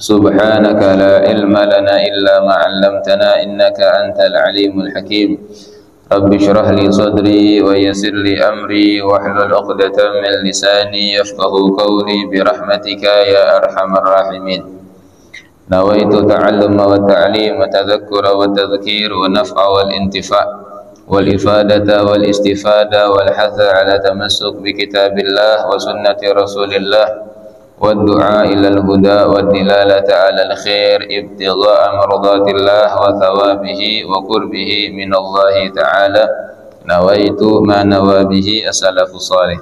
سبحانك لا علم لنا إلا ما علمتنا إنك أنت العليم الحكيم رب اشرح لي صدري ويسر لي أمري واحلل عقدة من لساني يفقه قولي برحمتك يا أرحم الراحمين نويت تعلم والتعليم وتذكر والتذكير والنفع والانتفاع والإفادة والاستفادة والحث على تمسك بكتاب الله وسنة رسول الله والدعاء إلى الهدى والدلالة على الخير ابتغاء مرضات الله وثوابه وقربه من الله تعالى نويت ما نوى به السلف الصالح.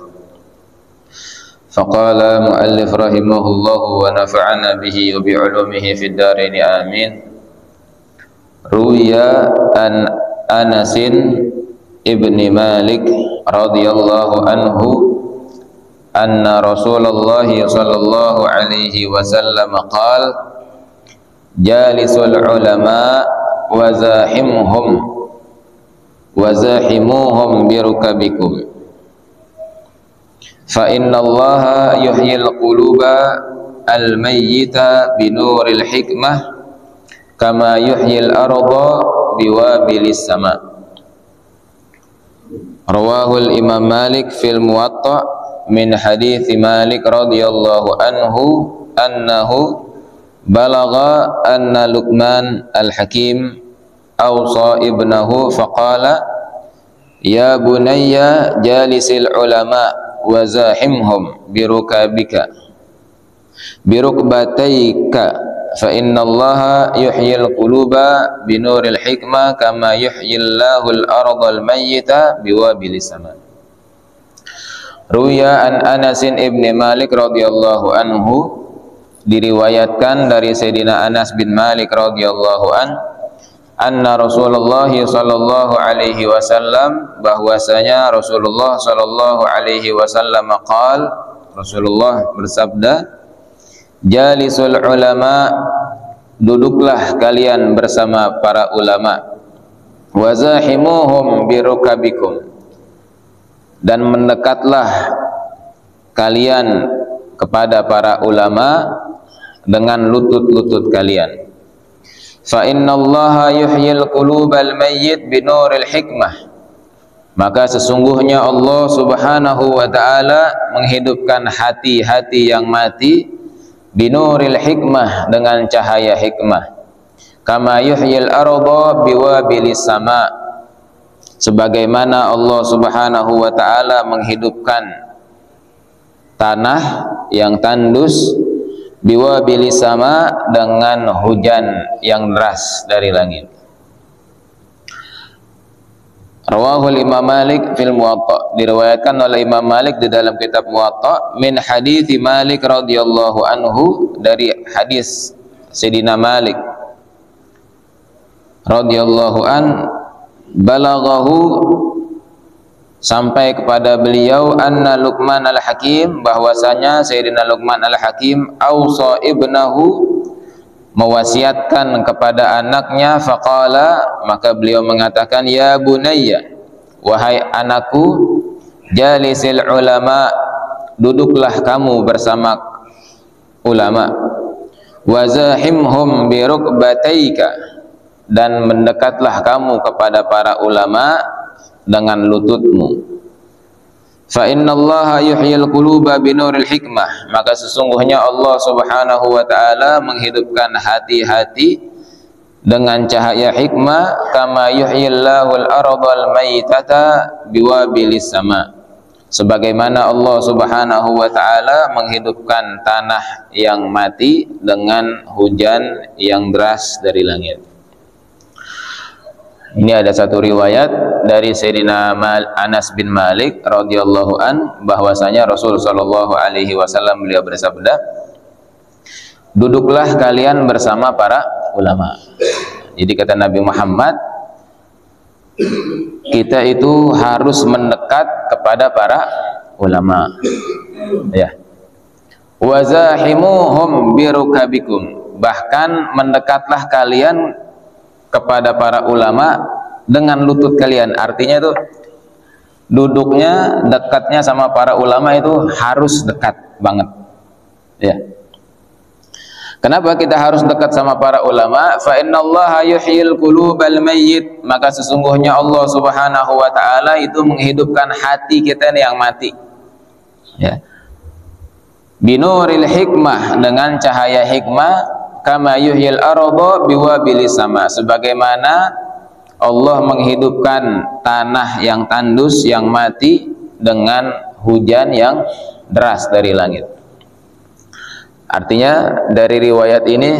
فقال مؤلف رحمه الله ونفعنا به وبعلومه في الدارين آمين. روي عن أنس ابن مالك رضي الله عنه أن رسول الله صلى الله عليه وسلم قال جالس العلماء وزاحموهم بركبكم فإن الله يحيي القلوب الميتة بنور الحكمة كما يحيي الأرض بوابل السماء. رواه الإمام مالك في الموطأ من حديث مالك رضي الله عنه أنه بلغ أن لقمان الحكيم أوصى ابنه فقال يا بني جالس العلماء وزاحمهم بركبتيك فإن الله يحيي القلوب بنور الحكمة كما يحيي الله الأرض الميتة بوابل السماء. Ruya an Anasin ibn Malik radhiyallahu anhu, diriwayatkan dari Sayyidina Anas bin Malik radhiyallahu anna Rasulullah sallallahu alaihi wasallam, bahwasanya Rasulullah sallallahu alaihi wasallam Rasulullah bersabda, jalisul ulama, duduklah kalian bersama para ulama, wazahimuhum birukabikum, dan mendekatlah kalian kepada para ulama dengan lutut-lutut kalian. Fa innallaha yuhyil qulubal mayyit binuril hikmah, maka sesungguhnya Allah Subhanahu wa taala menghidupkan hati-hati yang mati binuril hikmah, dengan cahaya hikmah. Kama yuhyil arda biwabilis sama, sebagaimana Allah Subhanahu wa taala menghidupkan tanah yang tandus biwabilis sama, dengan hujan yang deras dari langit. Rawahul Imam Malik fil Muwatta, diriwayatkan oleh Imam Malik di dalam kitab Muwatta min hadits Malik radhiyallahu anhu, dari hadis Sayyidina Malik radhiyallahu an, balaghahu, sampai kepada beliau, anna Luqman al-Hakim, bahwasanya Sayyidina Luqman al-Hakim ausa ibnahu, mewasiatkan kepada anaknya, faqala, maka beliau mengatakan, ya bunayya, wahai anakku, jalisil ulama, duduklah kamu bersama ulama, wazahimhum birukbataika, dan mendekatlah kamu kepada para ulama dengan lututmu. Fa innallaha yuhyil quluba binuril hikmah, maka sesungguhnya Allah Subhanahu wa taala menghidupkan hati-hati dengan cahaya hikmah, kama yuhyillahul ardal maytata biwabilis sama, sebagaimana Allah Subhanahu wa taala menghidupkan tanah yang mati dengan hujan yang deras dari langit. Ini ada satu riwayat dari Sayyidina Anas bin Malik radhiyallahu an, bahwasanya Rasul sallallahu alaihi wasallam beliau bersabda, duduklah kalian bersama para ulama. Jadi kata Nabi Muhammad, kita itu harus mendekat kepada para ulama. Ya. Wazahimuhum birukabikum, bahkan mendekatlah kalian kepada para ulama dengan lutut kalian. Artinya itu duduknya, dekatnya sama para ulama itu harus dekat banget, ya. Kenapa kita harus dekat sama para ulama? Fa innallaha yuhyil qulubal mayyit, maka sesungguhnya Allah Subhanahu wa taala itu menghidupkan hati kita yang mati. Ya. Binuril hikmah, dengan cahaya hikmah, kama yuhyil arda biwabilis sama, sebagaimana Allah menghidupkan tanah yang tandus yang mati dengan hujan yang deras dari langit. Artinya dari riwayat ini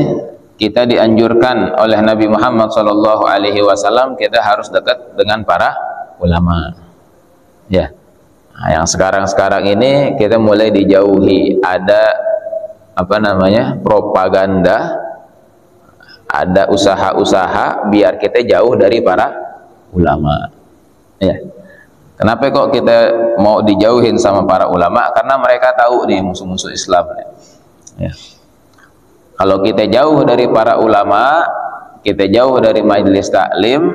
kita dianjurkan oleh Nabi Muhammad SAW kita harus dekat dengan para ulama. Ya, nah, yang sekarang ini kita mulai dijauhi, ada apa namanya, propaganda, ada usaha-usaha biar kita jauh dari para ulama. Ya, kenapa kok kita mau dijauhin sama para ulama? Karena mereka tahu nih musuh-musuh Islam. Ya. Kalau kita jauh dari para ulama, kita jauh dari majelis taklim,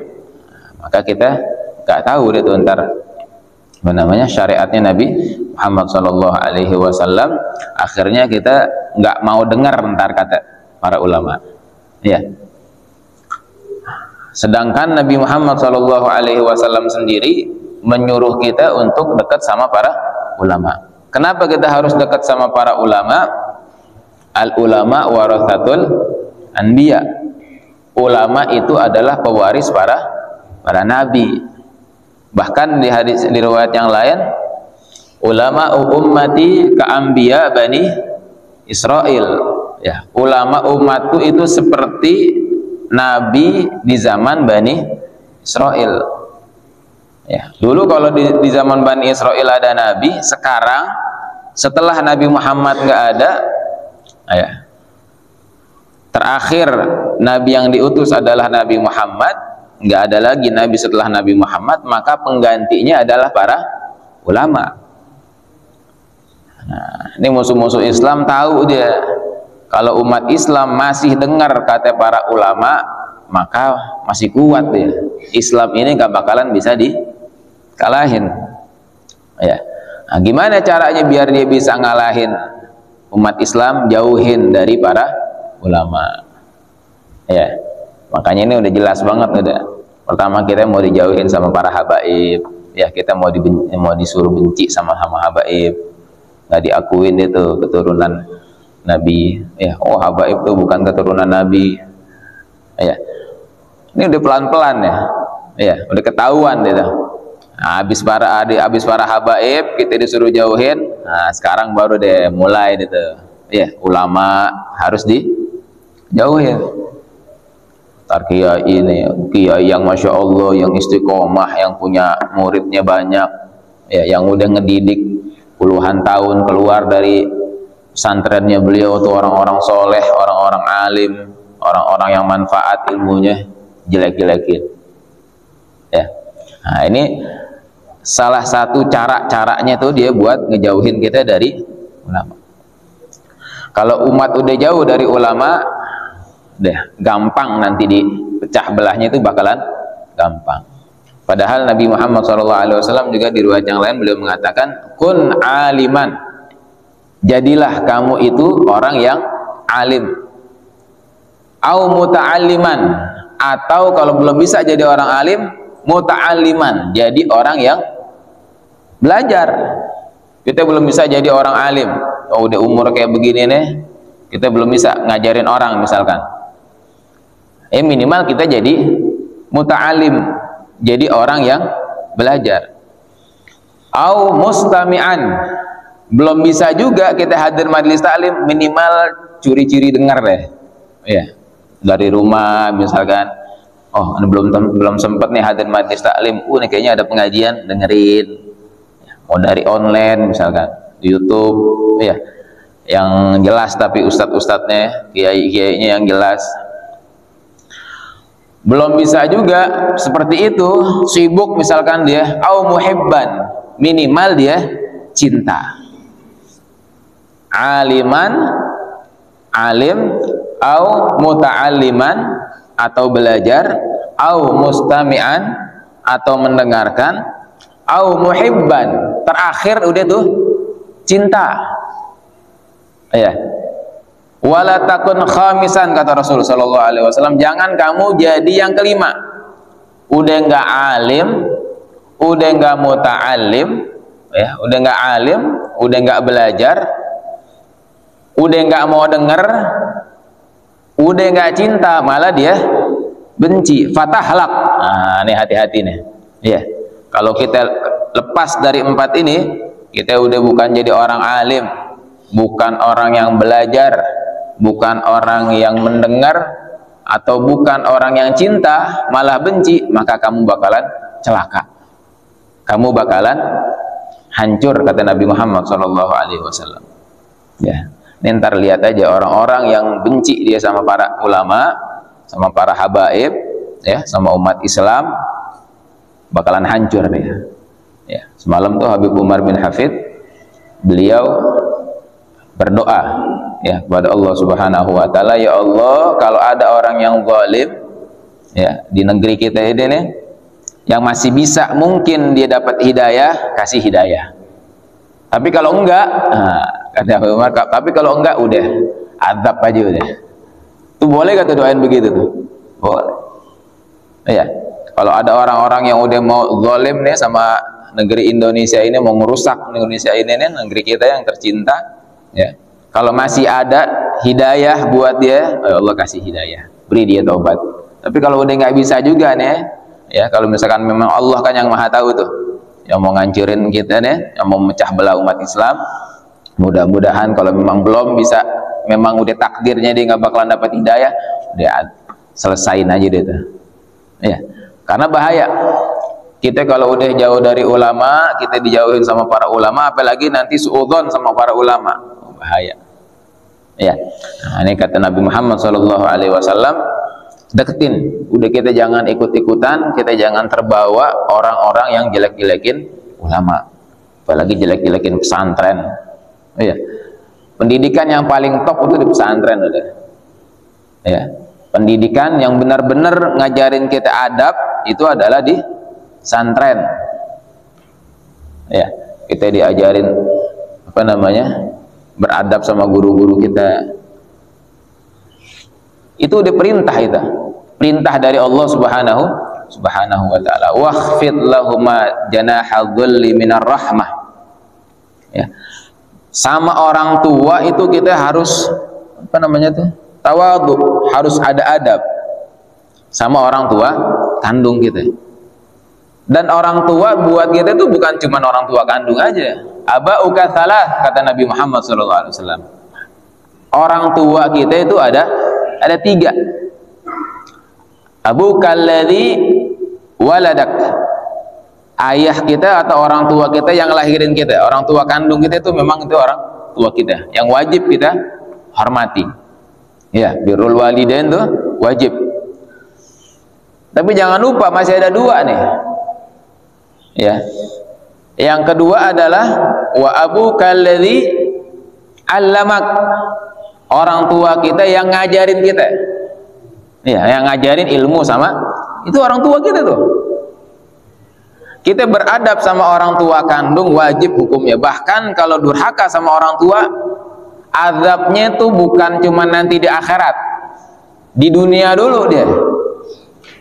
maka kita nggak tahu deh tuh ntar apa namanya syariatnya Nabi Muhammad SAW. Akhirnya kita nggak mau dengar ntar kata para ulama. Ya. Sedangkan Nabi Muhammad SAW sendiri menyuruh kita untuk dekat sama para ulama. Kenapa kita harus dekat sama para ulama? Al ulama warathatul anbiya. Ulama itu adalah pewaris para nabi. Bahkan di hadis, di riwayat yang lain, ulama ummati ka anbiya bani Israil. Ya, ulama umatku itu seperti nabi di zaman Bani Israil. Ya, dulu kalau di zaman Bani Israil ada nabi, sekarang setelah Nabi Muhammad nggak ada, ya, terakhir nabi yang diutus adalah Nabi Muhammad, nggak ada lagi nabi setelah Nabi Muhammad, maka penggantinya adalah para ulama. Nah, ini musuh-musuh Islam tahu dia, kalau umat Islam masih dengar kata para ulama, maka masih kuat dia. Islam ini gak bakalan bisa dikalahin. Ya. Nah, gimana caranya biar dia bisa ngalahin umat Islam? Jauhin dari para ulama. Ya. Makanya ini udah jelas banget udah. Pertama kita mau dijauhin sama para habaib. Ya, kita mau disuruh benci sama habaib. Nggak diakuin itu keturunan Nabi. Ya, oh habaib itu bukan keturunan Nabi. Ya. Ini udah pelan-pelan ya. Ya, udah ketahuan gitu. Nah, habis para habaib kita disuruh jauhin. Nah, sekarang baru deh mulai gitu. Ya, ulama harus dijauhin. Ntar kiai yang masya Allah, yang istiqomah, yang punya muridnya banyak, ya, yang udah ngedidik puluhan tahun, keluar dari pesantrennya beliau tuh orang-orang soleh, orang-orang alim, orang-orang yang manfaat ilmunya, jelek-jelekin. Ya, nah ini salah satu caranya tuh dia buat ngejauhin kita dari ulama. Kalau umat udah jauh dari ulama, deh gampang nanti dipecah belahnya itu bakalan gampang. Padahal Nabi Muhammad SAW juga di riwayat yang lain beliau mengatakan, kun aliman, jadilah kamu itu orang yang alim, au muta'alliman, atau kalau belum bisa jadi orang alim, muta'alliman, jadi orang yang belajar. Kita belum bisa jadi orang alim, oh udah umur kayak begini nih, kita belum bisa ngajarin orang misalkan, minimal kita jadi muta'allim, jadi orang yang belajar. Au mustami'an, belum bisa juga kita hadir majelis taklim, minimal curi-curi dengar deh. Ya, dari rumah misalkan, oh ini belum sempat nih hadir majelis taklim, nih kayaknya ada pengajian, dengerin. Mau dari online misalkan di YouTube, ya, yang jelas tapi ustadz-ustadznya, kiai-kiainya yang jelas. Belum bisa juga seperti itu, sibuk misalkan dia, au muhibban, minimal dia cinta. Aliman, alim, au muta'alliman, atau belajar, au mustami'an, atau mendengarkan, au muhibban, terakhir udah tuh cinta. Ya. Wala takun khamisan, kata Rasul sallallahu alaihi wasallam, jangan kamu jadi yang kelima. Udah nggak alim, udah nggak muta'alim, ya, udah nggak alim, udah nggak belajar, udah nggak mau denger, udah nggak cinta, malah dia benci. Fatahlak. Nah, ini hati-hati nih. Ya, kalau kita lepas dari 4 ini, kita udah bukan jadi orang alim, bukan orang yang belajar, bukan orang yang mendengar, atau bukan orang yang cinta, malah benci, maka kamu bakalan celaka. Kamu bakalan hancur, kata Nabi Muhammad SAW. Ya, ini ntar lihat aja orang-orang yang benci dia sama para ulama, sama para habaib, ya, sama umat Islam, bakalan hancur dia. Ya, semalam tuh Habib Umar bin Hafid, beliau berdoa, ya, kepada Allah Subhanahu wa taala, ya Allah, kalau ada orang yang zalim, ya, di negeri kita ini nih, yang masih bisa mungkin dia dapat hidayah, kasih hidayah. Tapi kalau enggak, kata Habib Umar, tapi kalau enggak udah azab aja udah. Itu boleh kata doain begitu tuh? Boleh. Ya, kalau ada orang-orang yang udah mau zalim nih sama negeri Indonesia ini, mau merusak Indonesia ini nih, negeri kita yang tercinta, ya, kalau masih ada hidayah buat dia, Allah kasih hidayah, beri dia taubat. Tapi kalau udah nggak bisa juga nih, ya, kalau misalkan memang Allah kan yang maha tahu tuh, yang mau ngancurin kita nih, yang mau memecah belah umat Islam, mudah-mudahan kalau memang belum bisa, memang udah takdirnya dia nggak bakalan dapat hidayah, udah selesain aja deh tuh. Ya, karena bahaya. Kita kalau udah jauh dari ulama, kita dijauhin sama para ulama, apalagi nanti suudzon sama para ulama, bahaya. Ya, nah, ini kata Nabi Muhammad SAW, deketin, udah kita jangan ikut-ikutan, kita jangan terbawa orang-orang yang jelek-jelekin ulama, apalagi jelek-jelekin pesantren. Ya, pendidikan yang paling top itu di pesantren udah. Ya, pendidikan yang benar-benar ngajarin kita adab itu adalah di pesantren. Ya, kita diajarin apa namanya, beradab sama guru-guru kita. Itu diperintah, itu perintah dari Allah Subhanahu wa taala. Wakhfid lahuma janaha dhulli minar rahmah. Ya, sama orang tua itu kita harus apa namanya tuh, tawadhu, harus ada adab sama orang tua kandung kita. Dan orang tua buat kita itu bukan cuma orang tua kandung aja. Aba'uka salah, kata Nabi Muhammad SAW. Orang tua kita itu ada 3. Abuka alladhi waladak, ayah kita atau orang tua kita yang lahirin kita, orang tua kandung kita itu memang itu orang tua kita yang wajib kita hormati. Ya, birrul walidain itu wajib. Tapi jangan lupa masih ada 2 nih. Ya, yang kedua adalah wa abuka alladhi allamak, orang tua kita yang ngajarin kita. Ya, yang ngajarin ilmu sama itu orang tua kita tuh. Kita beradab sama orang tua kandung wajib hukumnya. Bahkan kalau durhaka sama orang tua, azabnya tuh bukan cuma nanti di akhirat, di dunia dulu dia.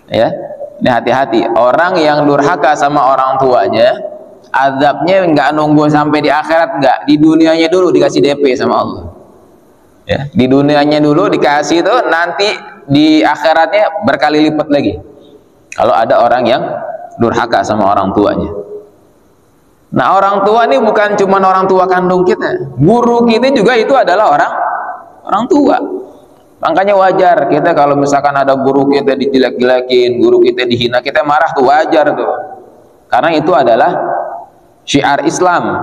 Ya, ini hati-hati, orang yang durhaka sama orang tuanya, azabnya nggak nunggu sampai di akhirat, nggak, di dunianya dulu dikasih DP sama Allah. Ya, di dunianya dulu dikasih itu, nanti di akhiratnya berkali lipat lagi. Kalau ada orang yang durhaka sama orang tuanya. Nah, orang tua ini bukan cuma orang tua kandung kita, guru kita juga itu adalah orang tua. Makanya wajar kita kalau misalkan ada guru kita dijelek-jelekin, guru kita dihina, kita marah tuh, wajar tuh. Karena itu adalah syiar Islam.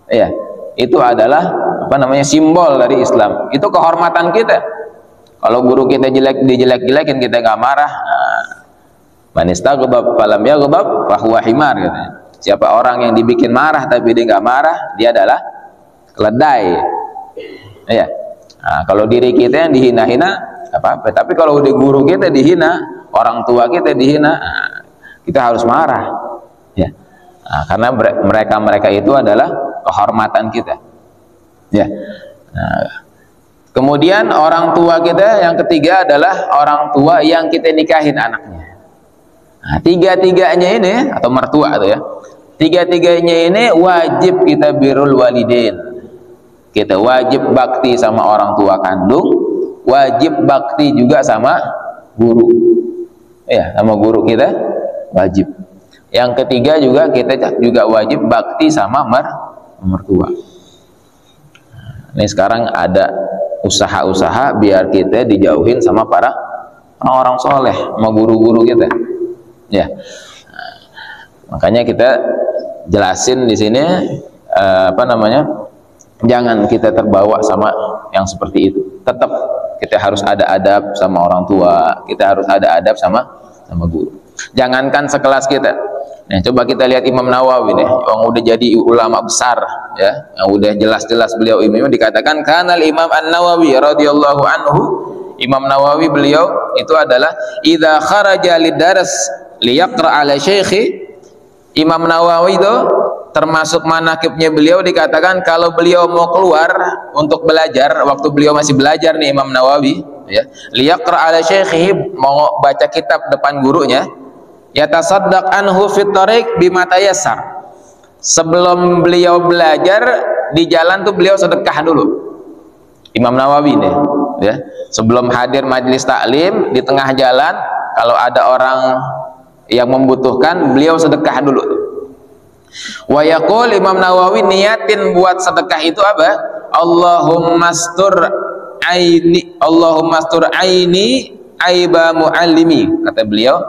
Ya, itu adalah apa namanya, simbol dari Islam. Itu kehormatan kita. Kalau guru kita dijelek-jelekin, kita nggak marah. Man istaghdab falam yaghdab fahuwa himar, katanya. Siapa orang yang dibikin marah tapi dia nggak marah, dia adalah keledai. Ya. Nah, kalau diri kita yang dihina-hina apa-apa, tapi kalau udah guru kita dihina, orang tua kita dihina, kita harus marah. Ya. Nah, karena mereka itu adalah kehormatan kita. Ya. Nah, Kemudian orang tua kita yang ketiga adalah orang tua yang kita nikahin anaknya. Nah, tiga-tiganya ini atau mertua itu ya. Tiga-tiganya ini wajib kita birrul walidain. Kita wajib bakti sama orang tua kandung, wajib bakti juga sama guru. Ya, sama guru kita wajib. Yang ketiga juga kita juga wajib bakti sama mertua. Ini sekarang ada usaha-usaha biar kita dijauhin sama para orang-orang soleh, sama guru-guru kita. Ya, makanya kita jelasin di sini jangan kita terbawa sama yang seperti itu. Tetap kita harus ada adab sama orang tua, kita harus ada adab sama guru. Jangankan sekelas kita. Nah, coba kita lihat Imam Nawawi nih, yang udah jadi ulama besar ya, yang udah jelas-jelas beliau ini dikatakan kanal Imam An-Nawawi radhiyallahu anhu. Imam Nawawi beliau itu adalah idza kharaja lidars liyaqra ala syekhi. Imam Nawawi itu termasuk manakibnya beliau dikatakan kalau beliau mau keluar untuk belajar, waktu beliau masih belajar nih Imam Nawawi ya, liyaqra ala syekhi, mau baca kitab depan gurunya, yatasaddaq anhu fit tariq bima tayassar. Sebelum beliau belajar di jalan tuh beliau sedekah dulu. Imam Nawawi nih ya, sebelum hadir majelis taklim di tengah jalan kalau ada orang yang membutuhkan beliau sedekah dulu. Wa yaqul, Imam Nawawi niatin buat sedekah itu apa? Allahumma astur aini aiba muallimi, kata beliau.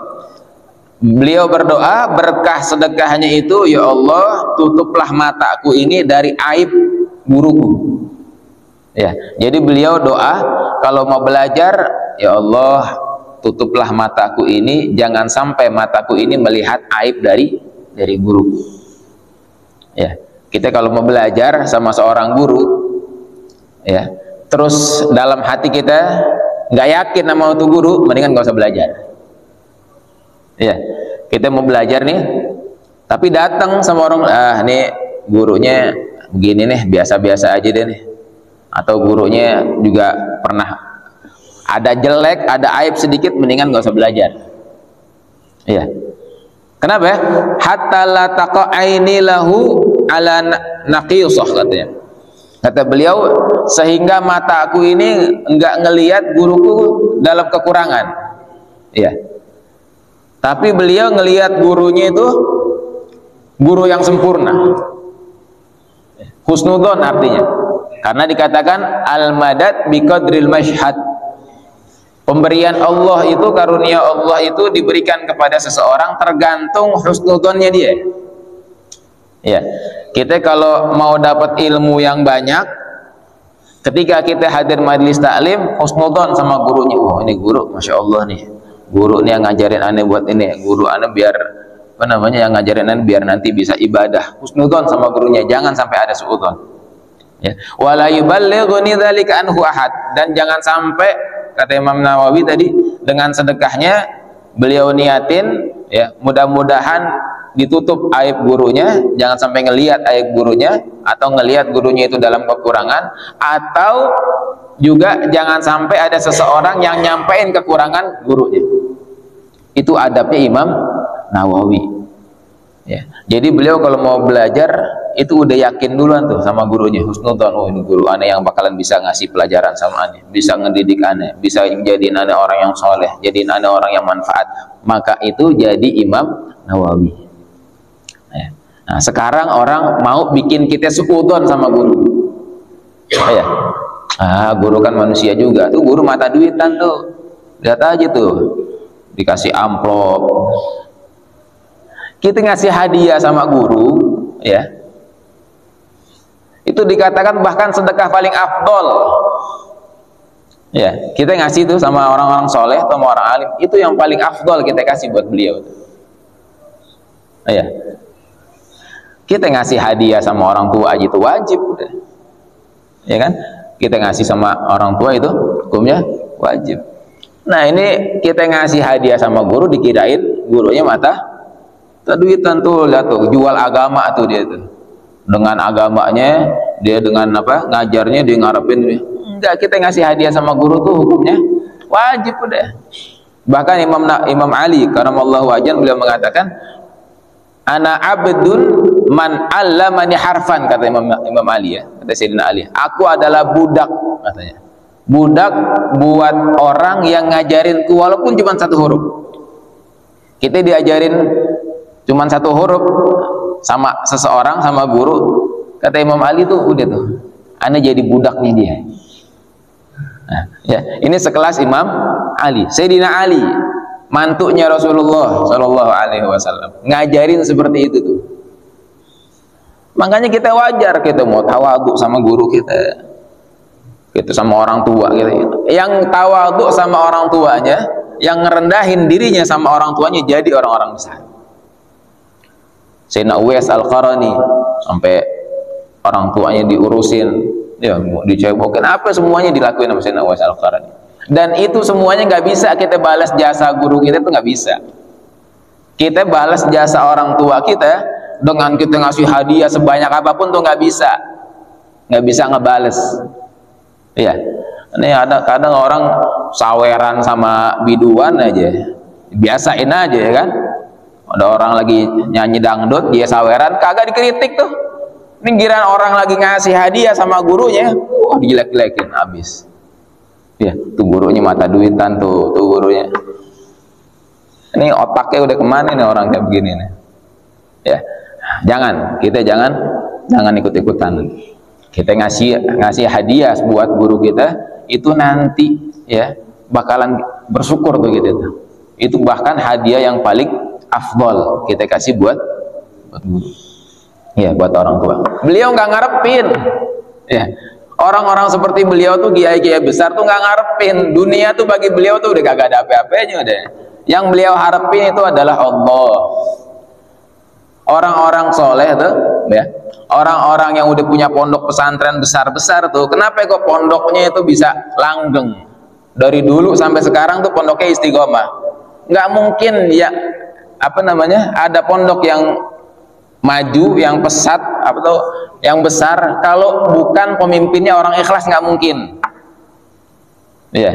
Beliau berdoa berkah sedekahnya itu, ya Allah tutuplah mataku ini dari aib guruku. Ya, jadi beliau doa kalau mau belajar, ya Allah tutuplah mataku ini, jangan sampai mataku ini melihat aib dari guruku. Ya, kita kalau mau belajar sama seorang guru, ya, terus dalam hati kita nggak yakin sama itu guru, mendingan nggak usah belajar. Ya, kita mau belajar nih, tapi datang sama orang, nih gurunya begini nih, biasa-biasa aja deh nih, atau gurunya juga pernah ada jelek, ada aib sedikit, mendingan nggak usah belajar. Iya. Kenapa ya? Hatta la taqa'aini lahu ala naqiyusah, katanya. Kata beliau, sehingga mataku ini enggak ngelihat guruku dalam kekurangan. Iya. Tapi beliau ngelihat gurunya itu guru yang sempurna. Husnudzon artinya. Karena dikatakan al-madad biqadril mashhad. Pemberian Allah itu, karunia Allah itu diberikan kepada seseorang tergantung husnudzonnya dia. Ya, kita kalau mau dapat ilmu yang banyak, ketika kita hadir majelis taklim, husnudzon sama gurunya. Wah, ini guru, masya Allah nih. Guru nih yang ngajarin aneh buat ini. Guru aneh biar yang ngajarin aneh biar nanti bisa ibadah. Husnudzon sama gurunya, jangan sampai ada suudzon. Ya, wala yuballighuni dzalika anhu ahad, dan jangan sampai, kata Imam Nawawi tadi, dengan sedekahnya beliau niatin ya, mudah-mudahan ditutup aib gurunya, jangan sampai ngelihat aib gurunya, atau ngelihat gurunya itu dalam kekurangan, atau juga jangan sampai ada seseorang yang nyampein kekurangan gurunya. Itu adabnya Imam Nawawi ya. Jadi beliau kalau mau belajar itu udah yakin duluan tuh sama gurunya, husnudzon, oh ini guru aneh yang bakalan bisa ngasih pelajaran sama aneh, bisa ngedidik aneh, bisa jadiin aneh orang yang soleh, jadiin aneh orang yang manfaat. Maka itu jadi Imam Nawawi ya. Nah, sekarang orang mau bikin kita suudzon sama guru ya. Guru kan manusia juga tuh, guru mata duitan tuh, lihat aja tuh, dikasih amplop. Kita ngasih hadiah sama guru ya, itu dikatakan bahkan sedekah paling afdol ya. Kita ngasih itu sama orang-orang soleh atau sama orang alim, itu yang paling afdol kita kasih buat beliau ya. Kita ngasih hadiah sama orang tua aja itu wajib udah ya kan. Kita ngasih sama orang tua itu hukumnya wajib. Nah, ini kita ngasih hadiah sama guru, dikirain gurunya mata duitan tuh, lihat tuh, jual agama tuh dia tuh. Dengan agamanya, dia dengan apa? Ngajarnya dia ngarepin Enggak, kita ngasih hadiah sama guru tuh hukumnya wajib udah. Bahkan Imam Ali karamallahu wajhan beliau mengatakan, ana abdun man 'allamani harfan, kata Imam Ali ya, kata Sayyidina Ali. Aku adalah budak, katanya. Budak buat orang yang ngajarin ku walaupun cuma satu huruf. Kita diajarin cuma satu huruf sama seseorang, sama guru, kata Imam Ali tuh udah tuh, ana jadi budaknya dia. Nah, ya, ini sekelas Imam Ali. Sayyidina Ali, mantunya Rasulullah Shallallahu Alaihi Wasallam, ngajarin seperti itu tuh. Makanya kita wajar kita mau tawadhu sama guru kita, gitu sama orang tua kita. Yang tawadhu sama orang tuanya, yang ngerendahin dirinya sama orang tuanya, jadi orang-orang besar. Sayyidina Uwais Al-Qarani sampai orang tuanya diurusin, ya dicebokin, apa semuanya dilakuin sama Sayyidina Uwais Al-Qarani. Dan itu semuanya nggak bisa kita balas jasa guru kita, itu nggak bisa. Kita balas jasa orang tua kita dengan kita ngasih hadiah sebanyak apapun tuh nggak bisa ngebales. Iya, ini ada kadang orang saweran sama biduan aja, biasain aja ya kan. Ada orang lagi nyanyi dangdut, dia saweran, kagak dikritik tuh. Pinggiran orang lagi ngasih hadiah sama gurunya, wah dijelek-jelekin habis. Ya, tuh gurunya mata duitan tuh gurunya. Ini otaknya udah kemana nih orang kayak begini nih? Ya, kita jangan ikut-ikutan. Kita ngasih hadiah buat guru kita, itu nanti ya bakalan bersyukur tuh gitu tuh. Itu bahkan hadiah yang paling afdol kita kasih buat guru. Ya, buat orang tua. Beliau nggak ngarepin. Ya. Orang-orang seperti beliau tuh kiai-kiai besar tuh nggak ngarepin dunia tuh, bagi beliau tuh udah kagak ada apa-apanya udah. Yang beliau harapin itu adalah Allah. Orang-orang soleh tuh, ya, orang-orang yang udah punya pondok pesantren besar-besar tuh, kenapa kok pondoknya itu bisa langgeng dari dulu sampai sekarang tuh pondoknya istiqomah? Nggak mungkin ya, apa namanya, ada pondok yang maju, yang pesat, apa tuh, yang besar, kalau bukan pemimpinnya orang ikhlas, nggak mungkin. Iya.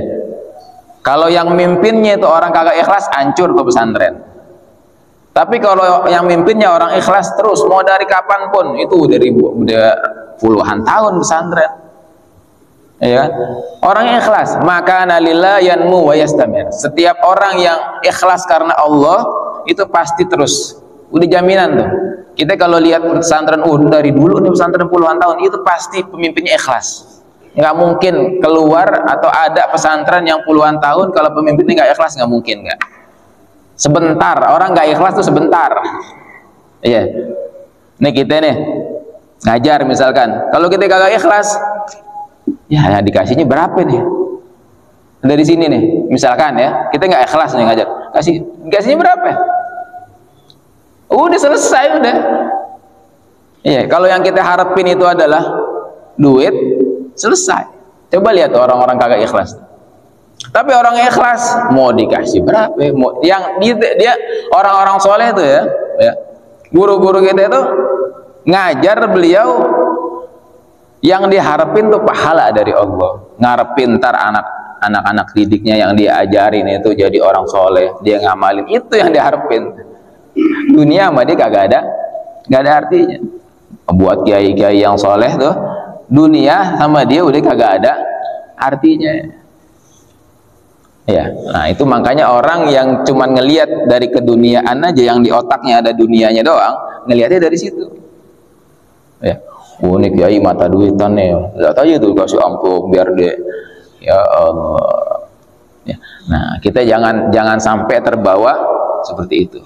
Kalau yang mimpinnya itu orang kagak ikhlas, hancur ke pesantren. Tapi kalau yang mimpinnya orang ikhlas terus, mau dari kapan pun, itu udah puluhan tahun pesantren. Ya, orang ikhlas, maka nalillah yanmu wa yastamir. Setiap orang yang ikhlas karena Allah itu pasti terus, udah jaminan tuh. Kita kalau lihat pesantren dari dulu nih, pesantren puluhan tahun, itu pasti pemimpinnya ikhlas. Nggak mungkin keluar atau ada pesantren yang puluhan tahun kalau pemimpinnya nggak ikhlas, nggak mungkin. Nggak, sebentar, orang nggak ikhlas tuh sebentar. Iya, nih kita nih ngajar misalkan, kalau kita kagak ikhlas, ya dikasihnya berapa nih dari sini nih misalkan ya, kita nggak ikhlas nih ngajar, kasihnya berapa? Udah selesai udah. Iya, kalau yang kita harapin itu adalah duit, selesai. Coba lihat orang-orang kagak ikhlas. Tapi orang ikhlas mau dikasih berapa? Mau yang dia orang-orang soleh itu ya, guru-guru kita itu ngajar beliau, yang diharapin tuh pahala dari Allah. Ngarepin ntar anak-anak didiknya yang dia ajarin itu jadi orang soleh, dia ngamalin, itu yang diharapin. Dunia sama dia kagak ada artinya. Buat kiai-kiai yang soleh tuh, dunia sama dia udah kagak ada artinya. Ya, nah itu makanya orang yang cuman ngelihat dari keduniaan aja, yang di otaknya ada dunianya doang, ngelihatnya dari situ. Ya, ini kiai mata duitan nih, lihat aja tuh kasih amplop biar dia, ya Allah. Ya, nah kita jangan sampai terbawa seperti itu.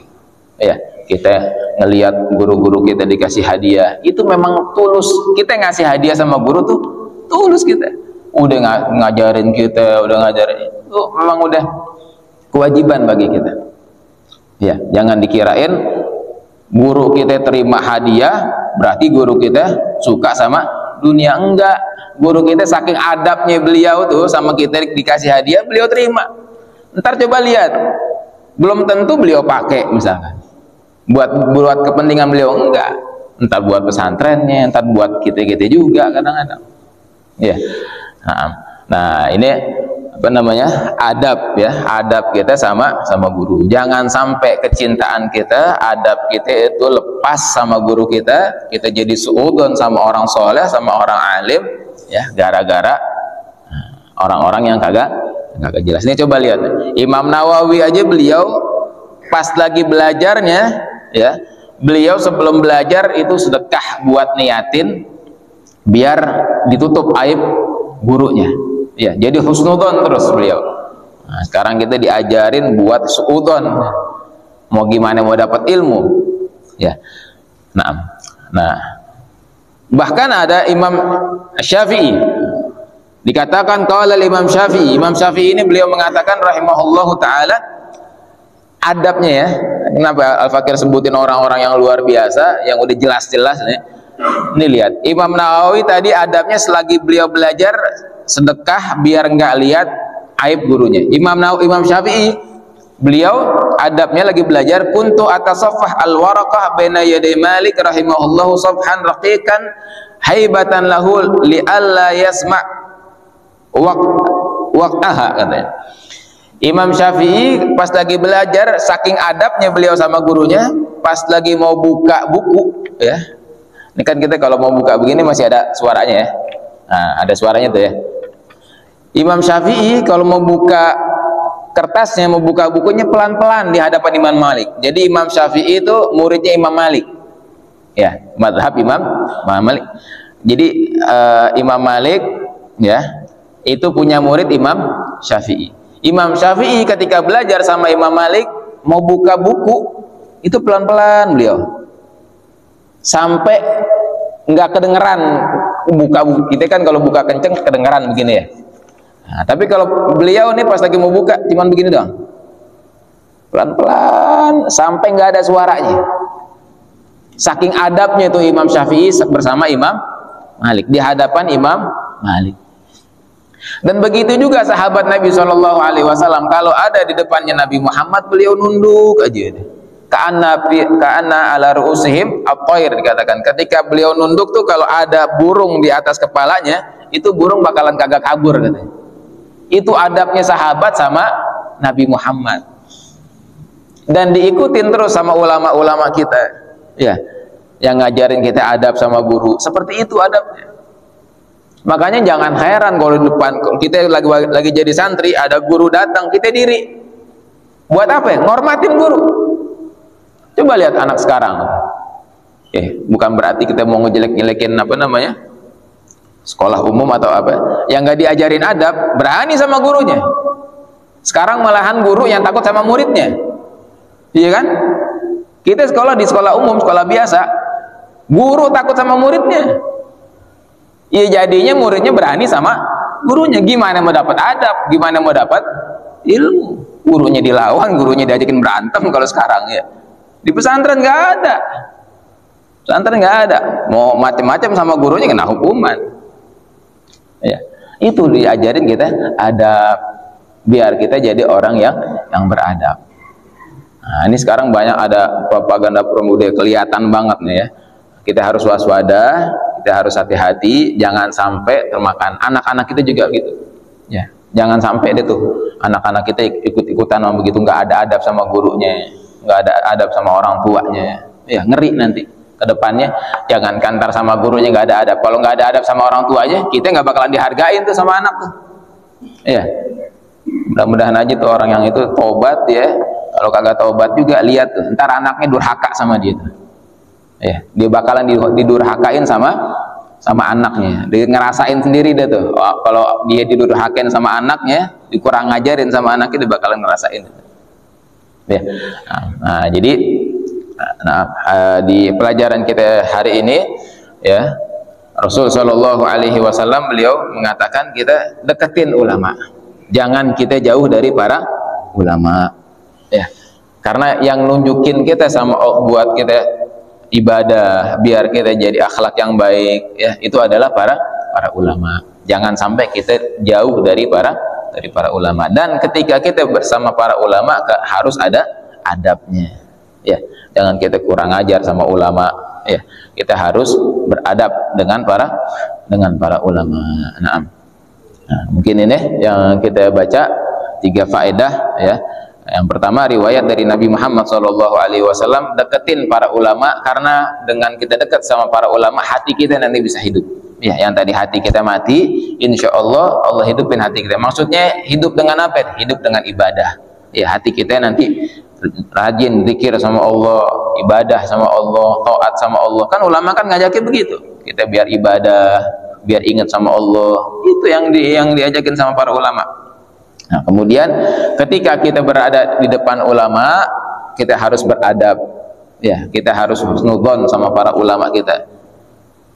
Ya, kita ngelihat guru-guru kita dikasih hadiah, itu memang tulus. Kita ngasih hadiah sama guru tuh tulus, kita udah ngajarin kita, itu memang udah kewajiban bagi kita. Ya, jangan dikirain guru kita terima hadiah berarti guru kita suka sama dunia. Enggak, guru kita saking adabnya beliau tuh sama kita dikasih hadiah, beliau terima. Ntar coba lihat, belum tentu beliau pakai misalkan buat kepentingan beliau, enggak, entar buat pesantrennya, entar buat kita juga kadang-kadang. Ya, nah, Nah, ini apa namanya, adab ya, adab kita sama guru. Jangan sampai kecintaan kita, adab kita itu lepas sama guru kita jadi suudzon sama orang soleh, sama orang alim ya, gara-gara orang-orang yang kagak jelas. Ini coba lihat, Imam Nawawi aja beliau pas lagi belajarnya ya, beliau sebelum belajar itu sedekah buat niatin biar ditutup aib gurunya. Ya, jadi husnudzon terus beliau. Nah, sekarang kita diajarin buat suudzon. Mau gimana mau dapat ilmu? Ya. Nah, bahkan ada Imam Syafi'i. Dikatakan qala Imam Syafi'i. Imam Syafi'i ini beliau mengatakan rahimahullahu taala, adabnya ya. Kenapa Al-Fakir sebutin orang-orang yang luar biasa, yang udah jelas-jelas nih. Ini lihat, Imam Nawawi tadi adabnya selagi beliau belajar sedekah biar nggak lihat aib gurunya. Imam Syafi'i beliau adabnya lagi belajar, kuntu atasaffah al-waraqah baina yaday Malik rahimahullahu sabhan raqiqan haibatan lahu li alla yasma' waqtaha, katanya. Imam Syafi'i pas lagi belajar, saking adabnya beliau sama gurunya, pas lagi mau buka buku ya. Ini kan kita kalau mau buka begini masih ada suaranya ya. Nah, ada suaranya tuh ya. Imam Syafi'i kalau mau buka kertasnya, mau buka bukunya pelan-pelan di hadapan Imam Malik. Jadi Imam Syafi'i itu muridnya Imam Malik. Ya, mazhab Imam Malik. Jadi Imam Malik ya, itu punya murid Imam Syafi'i. Imam Syafi'i ketika belajar sama Imam Malik mau buka buku itu pelan-pelan beliau. Sampai nggak kedengeran buka buku. Kita kan kalau buka kenceng kedengeran begini ya. Nah, tapi kalau beliau nih pas lagi mau buka cuman begini doang, pelan-pelan sampai nggak ada suaranya. Saking adabnya itu Imam Syafi'i bersama Imam Malik di hadapan Imam Malik. Dan begitu juga sahabat Nabi Shallallahu Alaihi Wasallam, kalau ada di depannya Nabi Muhammad beliau nunduk aja deh. Ka'anna ala ru'usihim at-thair, dikatakan ketika beliau nunduk tuh kalau ada burung di atas kepalanya itu burung bakalan kagak kabur, katanya. Itu adabnya sahabat sama Nabi Muhammad, dan diikutin terus sama ulama-ulama kita ya, yang ngajarin kita adab sama guru. Seperti itu adabnya. Makanya jangan heran kalau di depan kita lagi jadi santri, ada guru datang, kita diri buat apa ya? Ngormatin guru. Coba lihat anak sekarang. Bukan berarti kita mau ngejelek-jelekin apa namanya, sekolah umum atau apa, yang nggak diajarin adab, berani sama gurunya. Sekarang malahan guru yang takut sama muridnya, iya kan? Kita sekolah di sekolah umum, sekolah biasa, guru takut sama muridnya. Iya, jadinya muridnya berani sama gurunya. Gimana mau dapat adab? Gimana mau dapat ilmu? Gurunya dilawan, gurunya diajakin berantem. Kalau sekarang ya di pesantren nggak ada, pesantren nggak ada. Mau macam-macam sama gurunya kena hukuman. Ya, itu diajarin kita adab biar kita jadi orang yang beradab. Nah, ini sekarang banyak ada propaganda pemuda kelihatan banget nih ya. Kita harus waspada, kita harus hati-hati, jangan sampai termakan. Anak-anak kita juga gitu. Ya, jangan sampai deh tuh anak-anak kita ikut-ikutan sama begitu, nggak ada adab sama gurunya, nggak ada adab sama orang tuanya. Ya, ngeri nanti ke depannya. Jangan kantor sama gurunya nggak ada adab. Kalau nggak ada adab sama orang tua aja, kita nggak bakalan dihargain tuh sama anak tuh. Ya, mudah-mudahan aja tuh orang yang itu tobat ya. Kalau kagak tobat juga lihat tuh, ntar anaknya durhaka sama dia tuh. Ya, dia bakalan didurhakain sama anaknya. Dia ngerasain sendiri deh tuh. Kalau dia didurhakain sama anaknya, dikurang ngajarin sama anaknya, dia bakalan ngerasain. Ya. Nah, jadi di pelajaran kita hari ini ya, Rasul Shallallahu Alaihi Wasallam beliau mengatakan kita deketin ulama, jangan kita jauh dari para ulama ya, karena yang nunjukin kita sama buat kita ibadah biar kita jadi akhlak yang baik ya, itu adalah para ulama. Jangan sampai kita jauh dari para ulama, dan ketika kita bersama para ulama harus ada adabnya ya. Jangan kita kurang ajar sama ulama ya, kita harus beradab dengan para ulama. Nah, Nah, mungkin ini yang kita baca 3 faedah ya. Yang pertama, riwayat dari Nabi Muhammad SAW, deketin para ulama, karena dengan kita dekat sama para ulama, hati kita nanti bisa hidup. Ya, yang tadi hati kita mati, insya Allah Allah hidupin hati kita. Maksudnya hidup dengan apa? Hidup dengan ibadah. Ya, hati kita nanti rajin zikir sama Allah, ibadah sama Allah, taat sama Allah. Kan ulama kan ngajakin begitu. Kita biar ibadah, biar ingat sama Allah. Itu yang diajakin sama para ulama. Nah, kemudian ketika kita berada di depan ulama, kita harus beradab. Ya, kita harus husnudzon sama para ulama kita.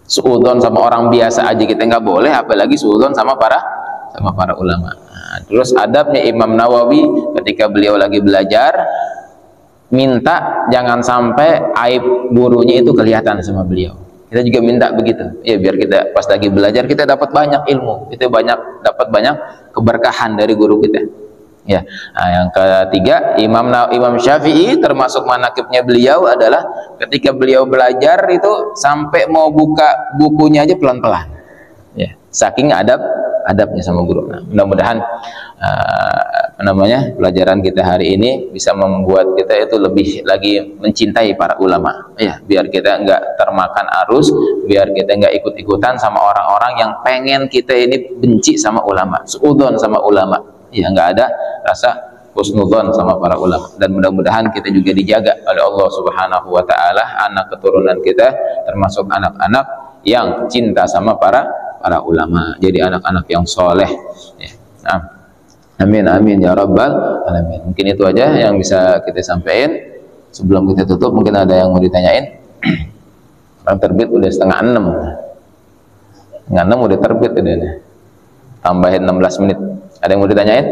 Suudzon sama orang biasa aja kita nggak boleh, apalagi suudzon sama para ulama. Nah, terus adabnya Imam Nawawi ketika beliau lagi belajar, minta jangan sampai aib gurunya itu kelihatan sama beliau. Kita juga minta begitu, ya, biar kita pas lagi belajar kita dapat banyak ilmu, kita dapat banyak keberkahan dari guru kita. Ya, nah, yang ketiga, Imam Syafi'i termasuk manaqibnya beliau adalah ketika beliau belajar itu sampai mau buka bukunya aja pelan-pelan. Ya, saking adabnya sama guru. Nah, mudah-mudahan pelajaran kita hari ini bisa membuat kita itu lebih lagi mencintai para ulama. Ya, biar kita nggak termakan arus, biar kita nggak ikut-ikutan sama orang-orang yang pengen kita ini benci sama ulama, suudzon sama ulama. Ya, nggak ada rasa husnudzon sama para ulama. Dan mudah-mudahan kita juga dijaga oleh Allah Subhanahu wa taala, anak keturunan kita termasuk anak-anak yang cinta sama para ulama, jadi anak-anak yang soleh. Ya. Nah, amin amin ya rabbal alamin. Mungkin itu aja yang bisa kita sampaikan. Sebelum kita tutup, mungkin ada yang mau ditanyain. Orang terbit udah 5:30. 5:30 udah terbit udah. Tambahin 16 menit. Ada yang mau ditanyain?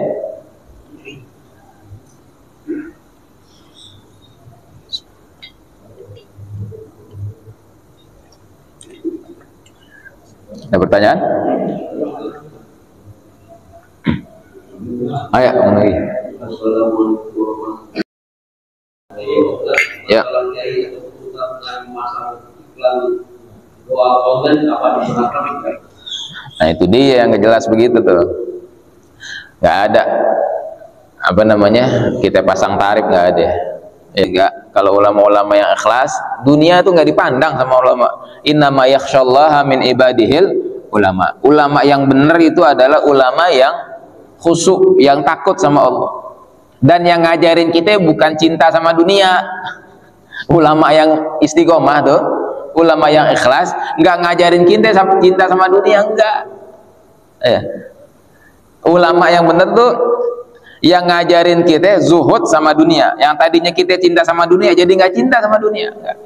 Ada pertanyaan? Ayo, ngomong lagi. Ya. Nah, itu dia yang jelas begitu tuh. Nggak ada kita pasang tarif, nggak ada. Ya, enggak. Kalau ulama-ulama yang ikhlas, dunia tuh nggak dipandang sama ulama. Innama yakhsyallaha min ibadihil ulama. Ulama yang benar itu adalah ulama yang khusyuk, yang takut sama Allah. Dan yang ngajarin kita bukan cinta sama dunia. Ulama yang istiqomah tuh, ulama yang ikhlas, nggak ngajarin kita cinta sama dunia, enggak. Ya. Ulama yang benar tuh yang ngajarin kita zuhud sama dunia. Yang tadinya kita cinta sama dunia jadi nggak cinta sama dunia. Enggak.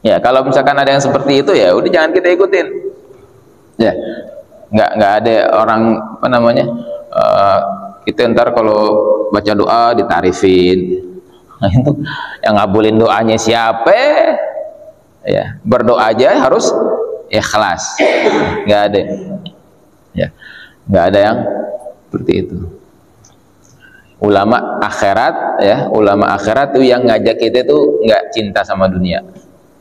Ya, kalau misalkan ada yang seperti itu, ya udah jangan kita ikutin. Ya, nggak ada orang kita ntar kalau baca doa ditarifin. Nah, itu yang ngabulin doanya siapa? Ya, berdoa aja harus ikhlas. Nggak ada. Ya, nggak ada yang seperti itu. Ulama akhirat, ya, ulama akhirat tuh yang ngajak kita tuh nggak cinta sama dunia.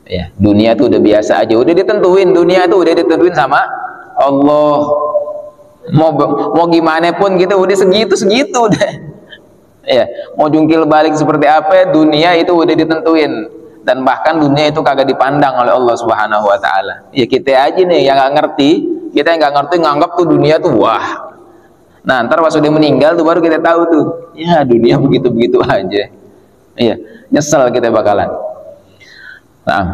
Ya, dunia tuh udah biasa aja, udah ditentuin, dunia tuh udah ditentuin sama Allah. Mau gimana pun gitu, udah segitu deh. Ya, mau jungkil balik seperti apa, dunia itu udah ditentuin. Dan bahkan dunia itu kagak dipandang oleh Allah Subhanahu wa taala. Ya, kita aja nih yang nggak ngerti, kita yang nggak ngerti nganggap tuh dunia tuh wah. Nah, ntar pas udah meninggal tuh baru kita tahu tuh, ya dunia begitu-begitu aja. Iya, nyesel kita bakalan. Nah,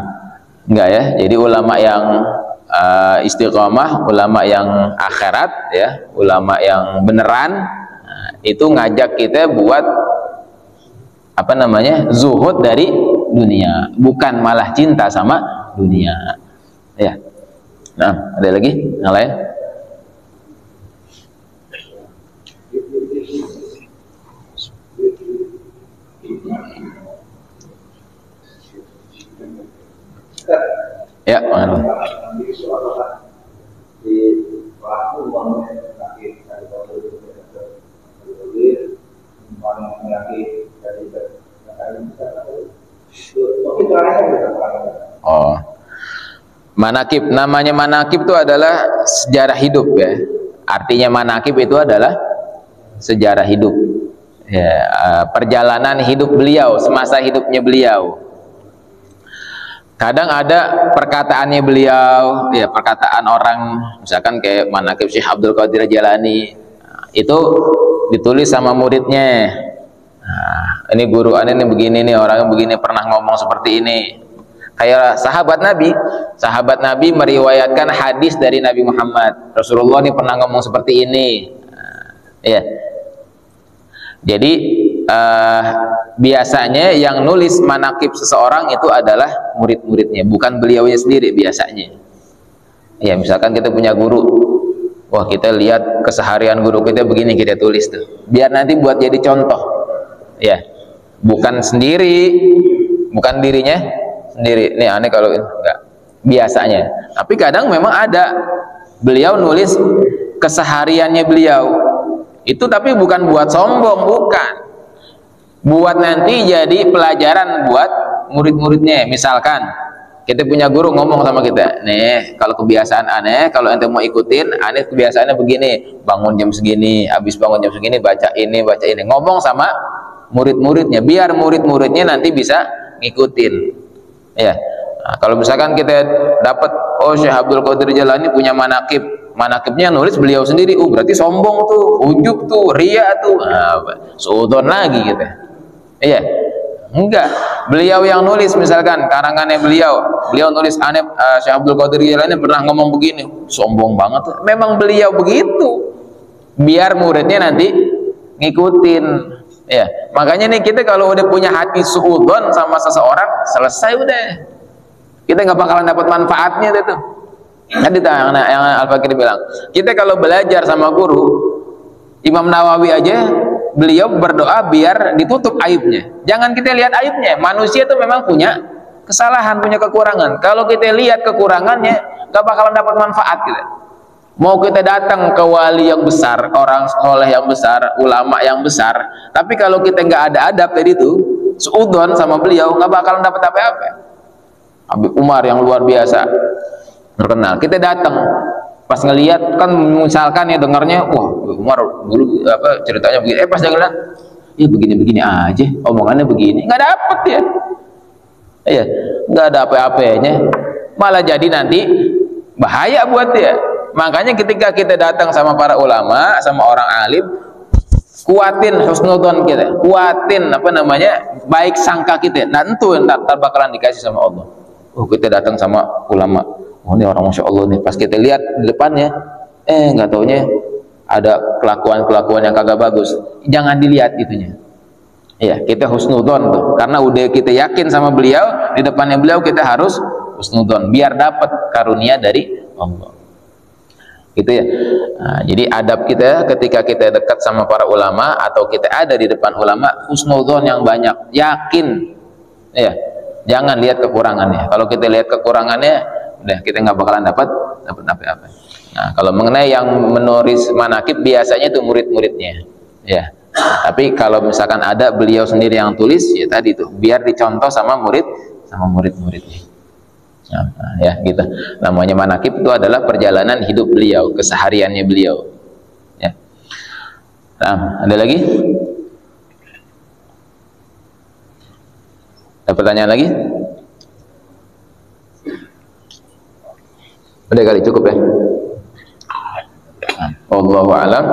enggak ya. Jadi ulama yang istiqomah, ulama yang akhirat, ya, ulama yang beneran, itu ngajak kita buat zuhud dari dunia, bukan malah cinta sama dunia. Ya. Nah, ada lagi yang lain? Ya, mana? Oh, manakib, namanya manakib itu adalah sejarah hidup, ya. Artinya manakib itu adalah sejarah hidup, ya, perjalanan hidup beliau semasa hidupnya beliau. Kadang ada perkataannya beliau, ya perkataan orang, misalkan kayak manakib Syekh Abdul Qadir Jailani, itu ditulis sama muridnya. Nah, ini guru aneh nih begini nih, orangnya begini, pernah ngomong seperti ini. Kayak sahabat Nabi meriwayatkan hadis dari Nabi Muhammad, Rasulullah nih pernah ngomong seperti ini. Ya, jadi biasanya yang nulis manakib seseorang itu adalah murid-muridnya, bukan beliaunya sendiri biasanya. Ya, misalkan kita punya guru, wah kita lihat keseharian guru kita begini, kita tulis tuh, biar nanti buat jadi contoh. Ya, bukan sendiri, bukan dirinya sendiri. Nih aneh kalau enggak biasanya. Tapi kadang memang ada beliau nulis kesehariannya beliau. Itu tapi bukan buat sombong, bukan. Buat nanti jadi pelajaran buat murid-muridnya. Misalkan kita punya guru ngomong sama kita, nih kalau kebiasaan aneh, kalau ente mau ikutin, aneh kebiasaannya begini, bangun jam segini, habis bangun jam segini baca ini, ngomong sama murid-muridnya, biar murid-muridnya nanti bisa ngikutin. Ya, nah, kalau misalkan kita dapat, oh Syekh Abdul Qadir Jailani punya manakibnya nulis beliau sendiri, berarti sombong tuh, ujub tuh, ria tuh, suudon lagi gitu. Iya, enggak, beliau yang nulis, misalkan karangannya beliau nulis aneh, Syekh Abdul Qadir Jailani pernah ngomong begini, sombong banget tuh. Memang beliau begitu, biar muridnya nanti ngikutin. Ya, makanya nih kita kalau udah punya hati suudzon sama seseorang, selesai udah, kita nggak bakalan dapat manfaatnya itu. Tadi yang Al-Fakir bilang, kita kalau belajar sama guru, Imam Nawawi aja beliau berdoa biar ditutup aibnya. Jangan kita lihat aibnya. Manusia itu memang punya kesalahan, punya kekurangan. Kalau kita lihat kekurangannya, nggak bakalan dapat manfaat kita. Mau kita datang ke wali yang besar, orang soleh yang besar, ulama yang besar, tapi kalau kita nggak ada adab tadi itu, suudzon sama beliau, nggak bakalan dapat apa-apa. Habib Umar yang luar biasa terkenal, kita datang pas ngelihat, kan misalkan ya dengarnya, wah Umar dulu apa ceritanya begini, pas dia ngeliat, ya begini-begini aja, omongannya begini, nggak dapet ya, iya, nggak ada apa-apanya, malah jadi nanti bahaya buat dia. Makanya ketika kita datang sama para ulama, sama orang alim, kuatin husnudzon kita, kuatin apa namanya, baik sangka kita. Nah tentu ntar bakalan dikasih sama Allah. Oh kita datang sama ulama, oh ini orang masya Allah nih. Pas kita lihat di depannya, nggak taunya ada kelakuan yang kagak bagus. Jangan dilihat itunya. Iya, kita husnudzon tuh, karena udah kita yakin sama beliau, di depannya beliau kita harus husnudzon, biar dapat karunia dari Allah. Gitu ya. Nah, jadi adab kita ketika kita dekat sama para ulama atau kita ada di depan ulama, husnudzon yang banyak, yakin, ya, jangan lihat kekurangannya. Kalau kita lihat kekurangannya, udah kita nggak bakalan dapat apa-apa. Nah, kalau mengenai yang menulis manakib biasanya itu murid-muridnya, ya. Tapi kalau misalkan ada beliau sendiri yang tulis, ya tadi tuh, biar dicontoh sama murid-muridnya. Nah, ya gitu. Namanya manakib itu adalah perjalanan hidup beliau, kesehariannya beliau. Ya. Nah, ada lagi? Ada pertanyaan lagi? Udah kali cukup ya. Wallahu a'lam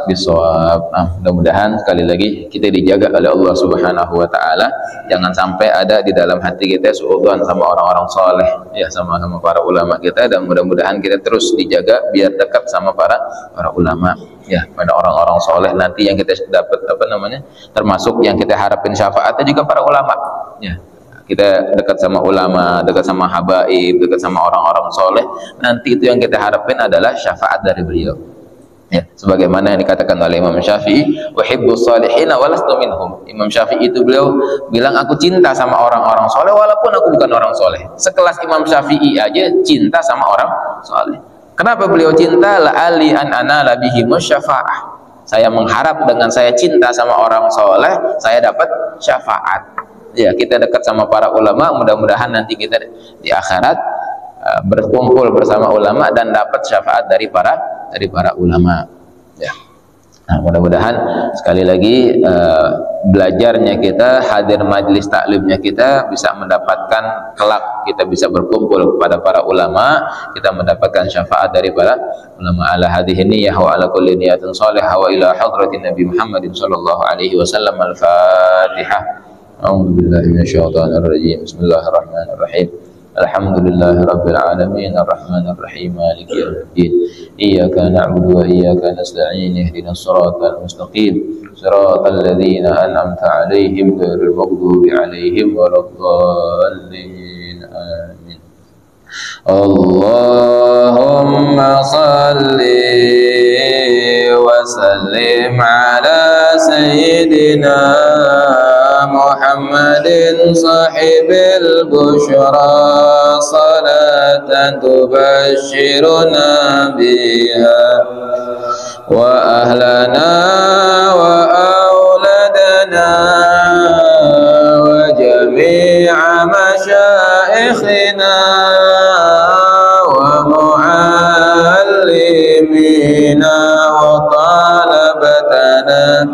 bishawab. Mudah-mudahan sekali lagi kita dijaga oleh Allah Subhanahu wa taala, jangan sampai ada di dalam hati kita suudzon sama orang-orang soleh, ya, sama para ulama kita, dan mudah-mudahan kita terus dijaga biar dekat sama para ulama, ya, pada orang-orang soleh nanti yang kita dapat apa namanya, termasuk yang kita harapin syafaatnya juga para ulama, ya. Kita dekat sama ulama, dekat sama habaib, dekat sama orang-orang soleh, nanti itu yang kita harapin adalah syafaat dari beliau. Ya, sebagaimana yang dikatakan oleh Imam Syafi'i, "Uhibbus salihina wa lastu minhum." Imam Syafi'i itu beliau bilang, aku cinta sama orang-orang soleh walaupun aku bukan orang soleh. Sekelas Imam Syafi'i aja cinta sama orang soleh. Kenapa beliau cinta? La'ali an anala bihimus syafa'ah. Saya mengharap dengan saya cinta sama orang soleh, saya dapat syafaat. Ya, kita dekat sama para ulama, mudah-mudahan nanti kita di akhirat berkumpul bersama ulama dan dapat syafaat dari para dari para ulama. Ya. Nah, mudah-mudahan sekali lagi belajarnya kita, hadir majlis taklimnya kita bisa mendapatkan kelak kita bisa berkumpul kepada para ulama, kita mendapatkan syafaat dari para ulama. Ala hadhihi niyyah wa ala kulli niyatin shalihah wa ila hadratin Nabi Muhammadin sallallahu alaihi wasallam. Al-Fatihah. A'udzu billahi minasyaitonir rajim. Bismillahirrahmanirrahim. Alhamdulillahi rabbil alamin arrahmanir rahim maliki yaumiddin iyyaka na'budu wa iyyaka nasta'in ihdinas siratal mustaqim siratal ladzina an'amta 'alaihim ghairil maghdubi 'alaihim waladdallin amin. Allahumma shalli wa sallim ala sayyidina Muhammadin sahibil busyra salatan tubashshiruna biha wa ahlana wa auladana wa jami'a masyaikhina wa muallimina wa talabatana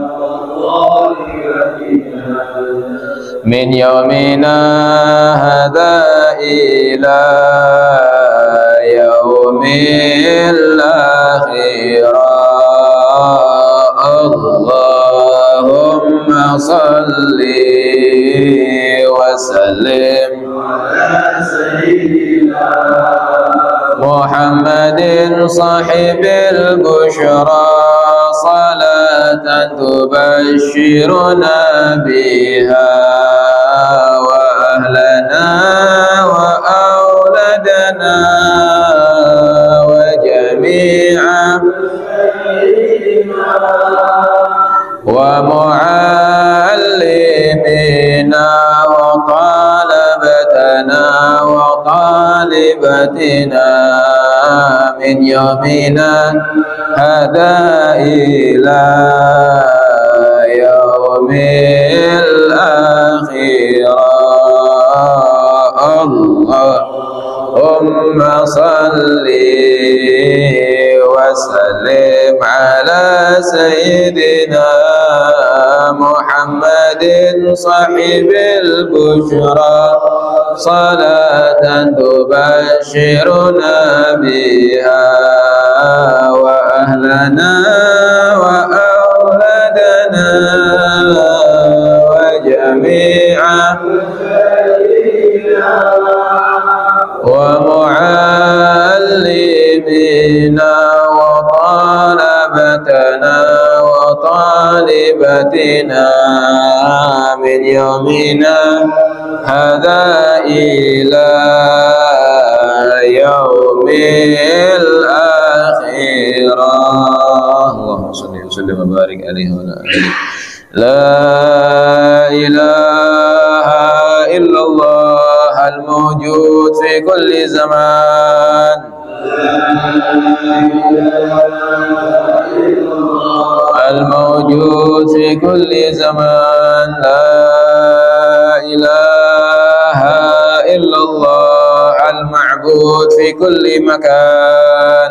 min yaumina hadha ila yaumil akhirah. Allahumma salli wa sallim ala sayyidina Muhammadin sahibil busyra salatan tubashshiruna biha wa ahlana wa auladana wa jami'a wa muallimina wa talabatana wa talibatina min yaumina hadha ila yaumil akhirah. Allahumma salli wa sallim ala sayyidina Muhammadin sahibil busyra salatan tubashshiruna biha wa ahlana wa auladana wa jami'a wa muallimina wa talabatana wa talibatina min yaumina hadha ila yaumil akhirah. Allahumma shalli wa sallim wa barik alaihi wa ala alihi. La ilaha illallah al-mawjud fi kulli zaman. Al-mawjud fi kulli zaman. La ilaha illallah al-ma'bud fi kulli makan.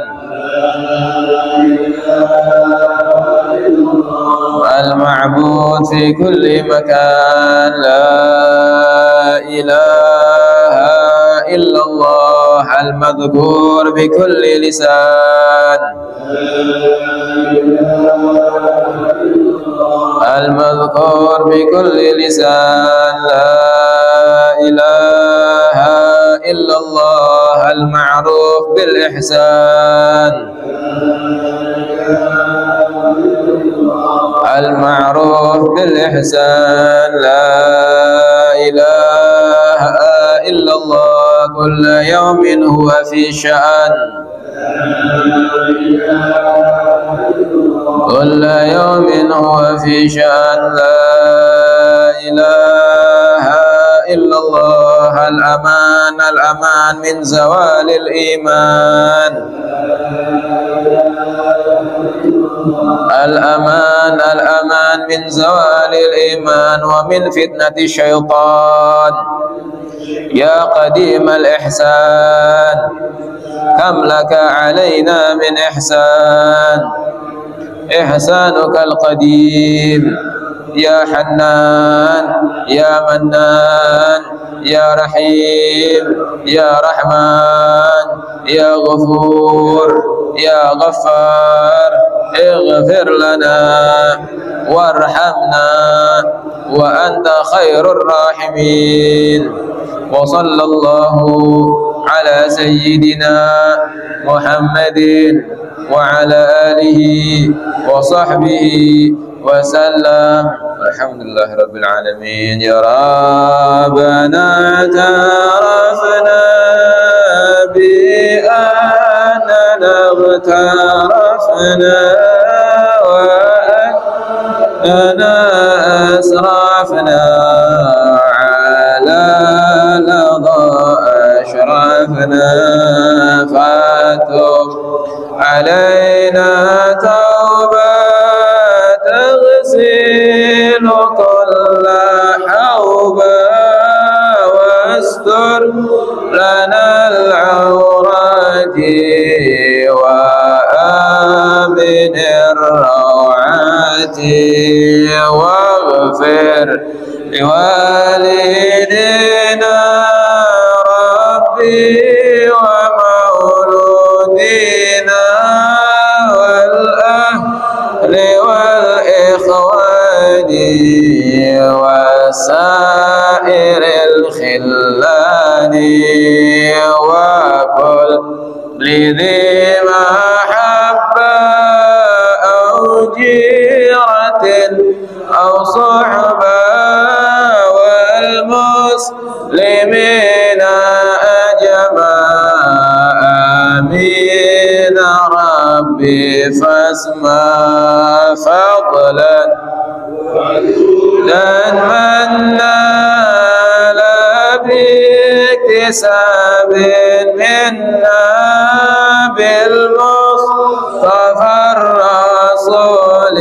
Al-ma'bud fi kulli makan. La ilaha illallah al-madhkur bi kulli lisan. Al-madhkur bi kulli lisan. La ilaha illallah al-ma'ruf bil ihsan. Al-ma'ruf bil ihsan. La ilaha illallah kulla yawmin huwa fi sya'an. Kulla yawmin huwa fi sya'an. La ilaha illallah al-aman al-aman min zawalil iman. Al-aman al-aman min zawalil iman wa min fitnati syaitan. Ya qadim al-ihsan كم لك علينا من إحسان، إحسانك القديم يا حنان يا منان يا رحيم يا رحمن يا غفور يا غفار، اغفر لنا وارحمنا وأنت خير الراحمين. وصلى الله على سيدنا محمد وعلى آله وصحبه وسلم، الحمد لله رب العالمين. يا ربنا اعترفنا بأننا اغترفنا وأننا أسرفنا على لظى أشرفنا، فتب علينا توبة تغسل كل حوبة، واستر لنا العورات وآمن الروعات، واغفر لوالدينا ربي ومولودينا والأهل والإخوان وسائر الخلان، وكل لذي محبة أو جيرة أو صحبة، والمسلمين أجمع آمين ربي، فاسمع فضلا من نال باكتساب منا بالمصطفى الرسول،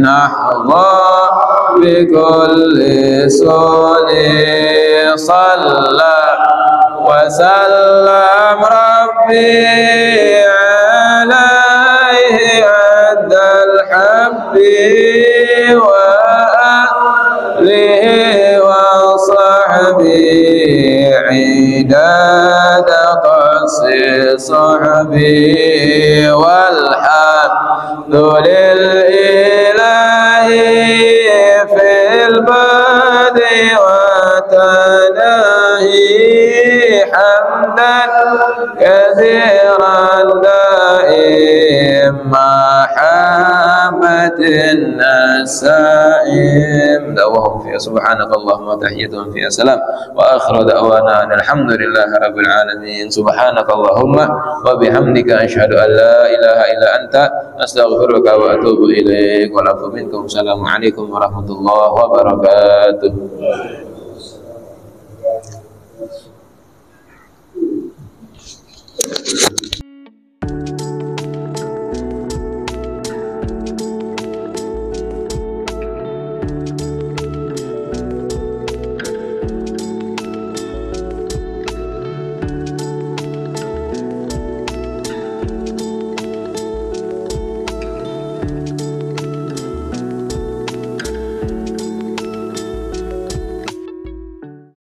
نحظى بكل سول. صلى وسلم ربي عليه عد الحب وآله وصحبه عداد قص صحبه، والحمد لله في البدء وتناهي، حمدا كثيرا دائم محمد النسائم، دعوهم فيها سبحانك اللهم وتحيتهم فيها سلام، وآخر دعوانا أن الحمد لله رب العالمين. سبحانك اللهم وبحمدك أشهد أن لا إله إلا أنت أستغفرك وأتوب إليك، والعفو منكم. السلام عليكم ورحمة الله وبركاته.